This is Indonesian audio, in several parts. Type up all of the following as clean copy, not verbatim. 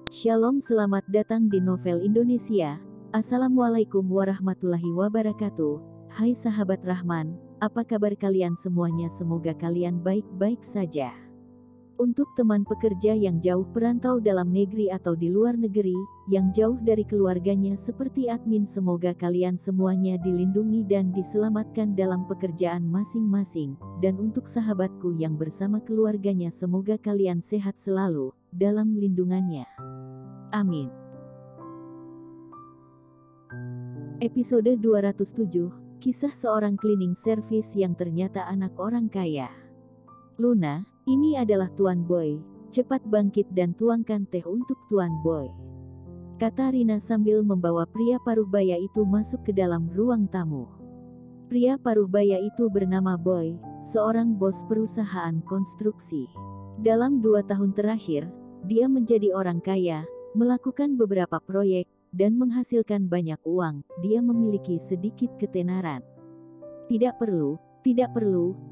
Shalom, selamat datang di Novel Indonesia. Assalamualaikum warahmatullahi wabarakatuh. Hai sahabat Rahman, apa kabar kalian semuanya? Semoga kalian baik-baik saja. Untuk teman pekerja yang jauh perantau dalam negeri atau di luar negeri, yang jauh dari keluarganya seperti admin, semoga kalian semuanya dilindungi dan diselamatkan dalam pekerjaan masing-masing. Dan untuk sahabatku yang bersama keluarganya, semoga kalian sehat selalu dalam lindungannya. Amin. Episode 207, kisah seorang cleaning service yang ternyata anak orang kaya. Luna, ini adalah Tuan Boy, cepat bangkit dan tuangkan teh untuk Tuan Boy, kata Rina sambil membawa pria paruh baya itu masuk ke dalam ruang tamu. Pria paruh baya itu bernama Boy, seorang bos perusahaan konstruksi. Dalam 2 tahun terakhir, dia menjadi orang kaya, melakukan beberapa proyek, dan menghasilkan banyak uang. Dia memiliki sedikit ketenaran. Tidak perlu,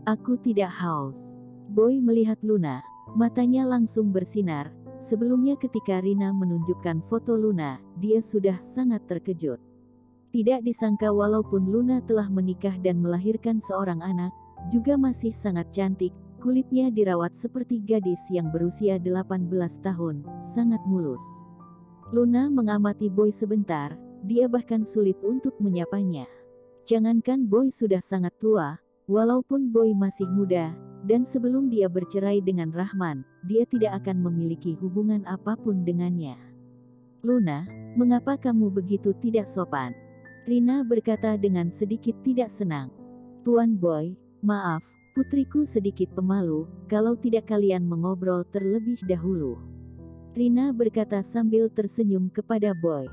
aku tidak haus. Boy melihat Luna, matanya langsung bersinar. Sebelumnya ketika Rina menunjukkan foto Luna, dia sudah sangat terkejut. Tidak disangka walaupun Luna telah menikah dan melahirkan seorang anak, juga masih sangat cantik, kulitnya dirawat seperti gadis yang berusia 18 tahun, sangat mulus. Luna mengamati Boy sebentar, dia bahkan sulit untuk menyapanya. Jangankan Boy sudah sangat tua, walaupun Boy masih muda, dan sebelum dia bercerai dengan Rahman, dia tidak akan memiliki hubungan apapun dengannya. Luna, mengapa kamu begitu tidak sopan? Rina berkata dengan sedikit tidak senang. Tuan Boy, maaf, putriku sedikit pemalu, kalau tidak kalian mengobrol terlebih dahulu. Rina berkata sambil tersenyum kepada Boy.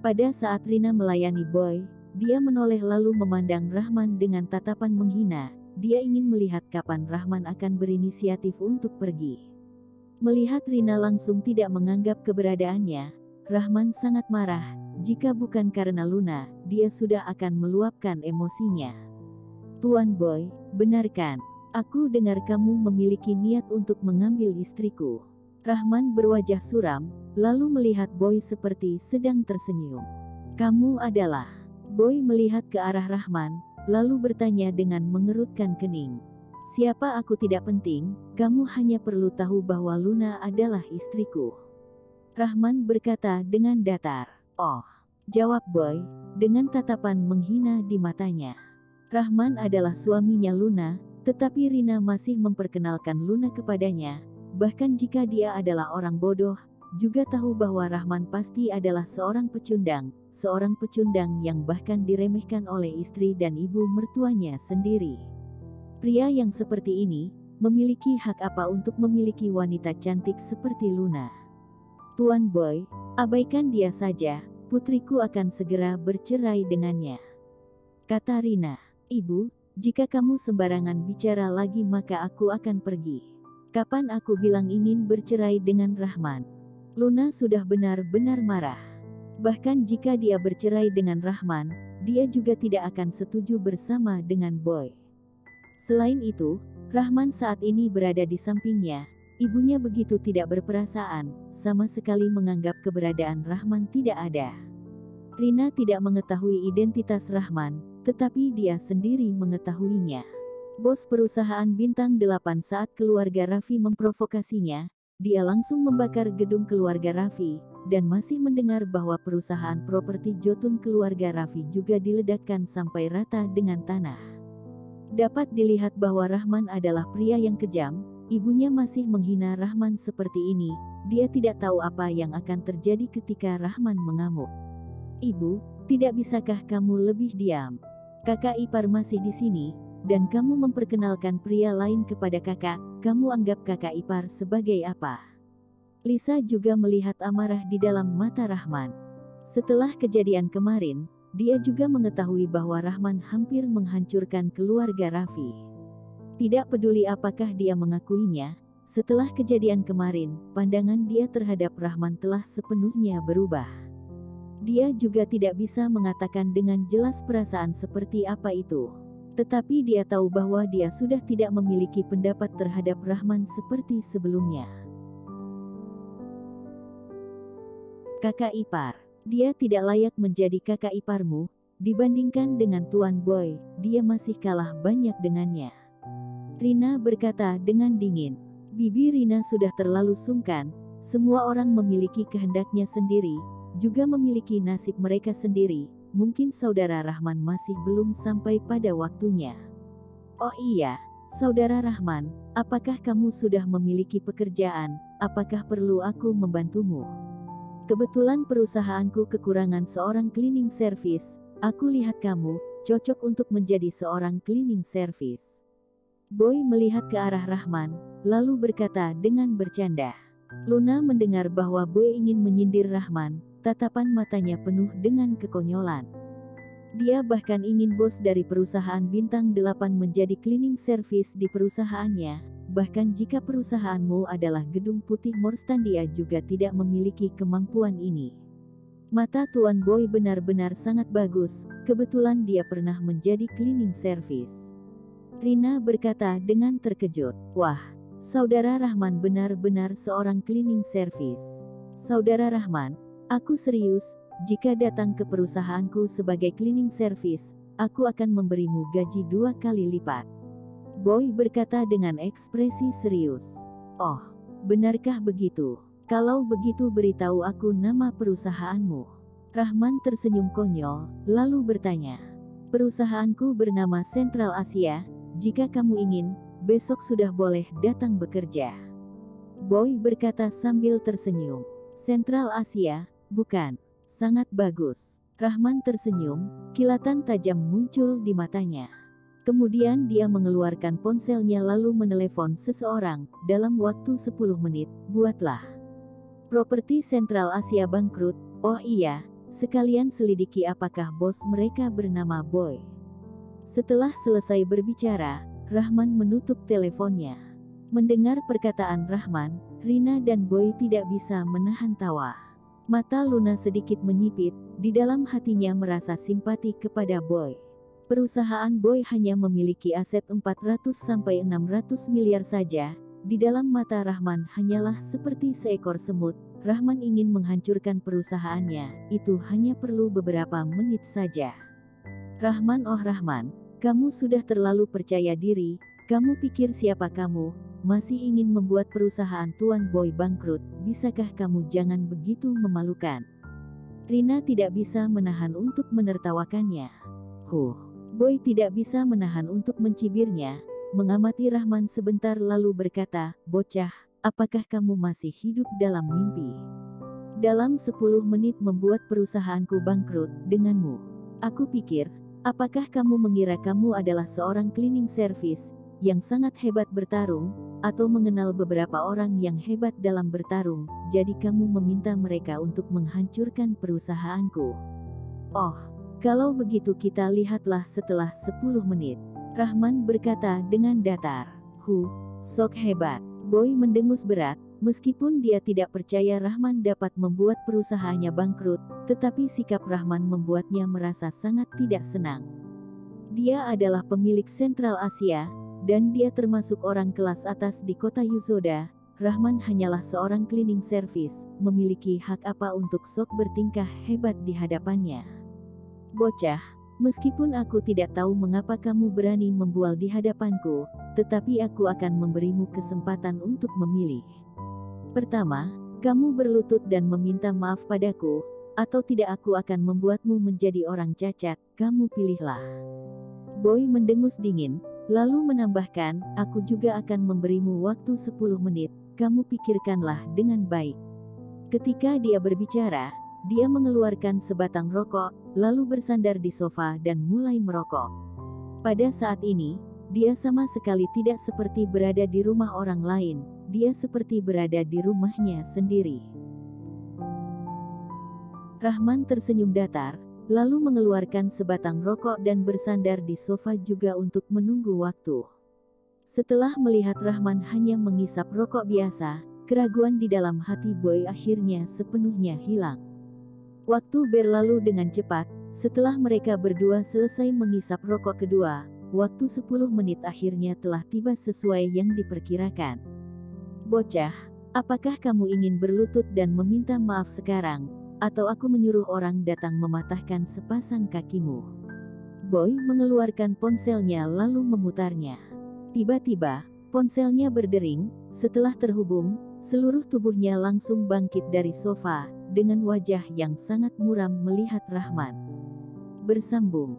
Pada saat Rina melayani Boy, dia menoleh lalu memandang Rahman dengan tatapan menghina. Dia ingin melihat kapan Rahman akan berinisiatif untuk pergi. Melihat Rina langsung tidak menganggap keberadaannya, Rahman sangat marah. Jika bukan karena Luna, dia sudah akan meluapkan emosinya. Tuan Boy, benarkan? Aku dengar kamu memiliki niat untuk mengambil istriku. Rahman berwajah suram, lalu melihat Boy seperti sedang tersenyum. Kamu adalah... Boy melihat ke arah Rahman, lalu bertanya dengan mengerutkan kening. Siapa aku tidak penting, kamu hanya perlu tahu bahwa Luna adalah istriku. Rahman berkata dengan datar. Oh, jawab Boy, dengan tatapan menghina di matanya. Rahman adalah suaminya Luna, tetapi Rina masih memperkenalkan Luna kepadanya. Bahkan jika dia adalah orang bodoh, juga tahu bahwa Rahman pasti adalah seorang pecundang yang bahkan diremehkan oleh istri dan ibu mertuanya sendiri. Pria yang seperti ini, memiliki hak apa untuk memiliki wanita cantik seperti Luna? Tuan Boy, abaikan dia saja, putriku akan segera bercerai dengannya, kata Rina. Ibu, jika kamu sembarangan bicara lagi maka aku akan pergi. Kapan aku bilang ingin bercerai dengan Rahman? Luna sudah benar-benar marah. Bahkan jika dia bercerai dengan Rahman, dia juga tidak akan setuju bersama dengan Boy. Selain itu, Rahman saat ini berada di sampingnya. Ibunya begitu tidak berperasaan, sama sekali menganggap keberadaan Rahman tidak ada. Rina tidak mengetahui identitas Rahman, tetapi dia sendiri mengetahuinya. Bos perusahaan bintang 8 saat keluarga Raffi memprovokasinya, dia langsung membakar gedung keluarga Raffi, dan masih mendengar bahwa perusahaan properti Jotun keluarga Raffi juga diledakkan sampai rata dengan tanah. Dapat dilihat bahwa Rahman adalah pria yang kejam. Ibunya masih menghina Rahman seperti ini. Dia tidak tahu apa yang akan terjadi ketika Rahman mengamuk. Ibu, tidak bisakah kamu lebih diam? Kakak ipar masih di sini, dan kamu memperkenalkan pria lain kepada kakak. Kamu anggap kakak ipar sebagai apa? Lisa juga melihat amarah di dalam mata Rahman. Setelah kejadian kemarin, dia juga mengetahui bahwa Rahman hampir menghancurkan keluarga Raffi. Tidak peduli apakah dia mengakuinya, setelah kejadian kemarin, pandangan dia terhadap Rahman telah sepenuhnya berubah. Dia juga tidak bisa mengatakan dengan jelas perasaan seperti apa itu. Tetapi dia tahu bahwa dia sudah tidak memiliki pendapat terhadap Rahman seperti sebelumnya. Kakak ipar. Dia tidak layak menjadi kakak iparmu. Dibandingkan dengan Tuan Boy, dia masih kalah banyak dengannya. Rina berkata dengan dingin. Bibi Rina sudah terlalu sungkan. Semua orang memiliki kehendaknya sendiri, juga memiliki nasib mereka sendiri. Mungkin saudara Rahman masih belum sampai pada waktunya. Oh iya, saudara Rahman, apakah kamu sudah memiliki pekerjaan? Apakah perlu aku membantumu? Kebetulan perusahaanku kekurangan seorang cleaning service. Aku lihat kamu cocok untuk menjadi seorang cleaning service. Boy melihat ke arah Rahman, lalu berkata dengan bercanda. Luna mendengar bahwa Boy ingin menyindir Rahman, tatapan matanya penuh dengan kekonyolan. Dia bahkan ingin bos dari perusahaan bintang 8 menjadi cleaning service di perusahaannya. Bahkan jika perusahaanmu adalah Gedung Putih Morstandia juga tidak memiliki kemampuan ini. Mata Tuan Boy benar-benar sangat bagus, kebetulan dia pernah menjadi cleaning service. Rina berkata dengan terkejut, wah, saudara Rahman benar-benar seorang cleaning service. Saudara Rahman, aku serius, jika datang ke perusahaanku sebagai cleaning service, aku akan memberimu gaji 2 kali lipat. Boy berkata dengan ekspresi serius. Oh, benarkah begitu? Kalau begitu beritahu aku nama perusahaanmu. Rahman tersenyum konyol, lalu bertanya. Perusahaanku bernama Central Asia, jika kamu ingin, besok sudah boleh datang bekerja. Boy berkata sambil tersenyum. Central Asia, bukan? Sangat bagus. Rahman tersenyum, kilatan tajam muncul di matanya. Kemudian dia mengeluarkan ponselnya lalu menelepon seseorang, dalam waktu 10 menit, buatlah. Properti Central Asia bangkrut. Oh iya, sekalian selidiki apakah bos mereka bernama Boy. Setelah selesai berbicara, Rahman menutup teleponnya. Mendengar perkataan Rahman, Rina dan Boy tidak bisa menahan tawa. Mata Luna sedikit menyipit, di dalam hatinya merasa simpati kepada Boy. Perusahaan Boy hanya memiliki aset 400-600 miliar saja. Di dalam mata Rahman hanyalah seperti seekor semut. Rahman ingin menghancurkan perusahaannya, itu hanya perlu beberapa menit saja. Rahman, oh Rahman, kamu sudah terlalu percaya diri. Kamu pikir siapa kamu? Masih ingin membuat perusahaan Tuan Boy bangkrut? Bisakah kamu jangan begitu memalukan? Rina tidak bisa menahan untuk menertawakannya. Boy tidak bisa menahan untuk mencibirnya. Mengamati Rahman sebentar lalu berkata, bocah, apakah kamu masih hidup dalam mimpi? Dalam 10 menit membuat perusahaanku bangkrut, denganmu. Aku pikir, apakah kamu mengira kamu adalah seorang cleaning service, yang sangat hebat bertarung, atau mengenal beberapa orang yang hebat dalam bertarung, jadi kamu meminta mereka untuk menghancurkan perusahaanku? Oh, kalau begitu kita lihatlah setelah 10 menit. Rahman berkata dengan datar. Sok hebat. Boy mendengus berat, meskipun dia tidak percaya Rahman dapat membuat perusahaannya bangkrut, tetapi sikap Rahman membuatnya merasa sangat tidak senang. Dia adalah pemilik Central Asia, dan dia termasuk orang kelas atas di kota Yusoda. Rahman hanyalah seorang cleaning service, memiliki hak apa untuk sok bertingkah hebat di hadapannya? Bocah, meskipun aku tidak tahu mengapa kamu berani membual di hadapanku, tetapi aku akan memberimu kesempatan untuk memilih. Pertama, kamu berlutut dan meminta maaf padaku, atau tidak aku akan membuatmu menjadi orang cacat, kamu pilihlah. Boy mendengus dingin, lalu menambahkan, aku juga akan memberimu waktu 10 menit, kamu pikirkanlah dengan baik. Ketika dia berbicara, dia mengeluarkan sebatang rokok, lalu bersandar di sofa dan mulai merokok. Pada saat ini, dia sama sekali tidak seperti berada di rumah orang lain, dia seperti berada di rumahnya sendiri. Rahman tersenyum datar, lalu mengeluarkan sebatang rokok dan bersandar di sofa juga untuk menunggu waktu. Setelah melihat Rahman hanya mengisap rokok biasa, keraguan di dalam hati Boy akhirnya sepenuhnya hilang. Waktu berlalu dengan cepat, setelah mereka berdua selesai mengisap rokok kedua, waktu 10 menit akhirnya telah tiba sesuai yang diperkirakan. Bocah, apakah kamu ingin berlutut dan meminta maaf sekarang, Atau aku menyuruh orang datang mematahkan sepasang kakimu. Boy mengeluarkan ponselnya lalu memutarnya. Tiba-tiba, ponselnya berdering. Setelah terhubung, seluruh tubuhnya langsung bangkit dari sofa, dengan wajah yang sangat muram melihat Rahman. Bersambung.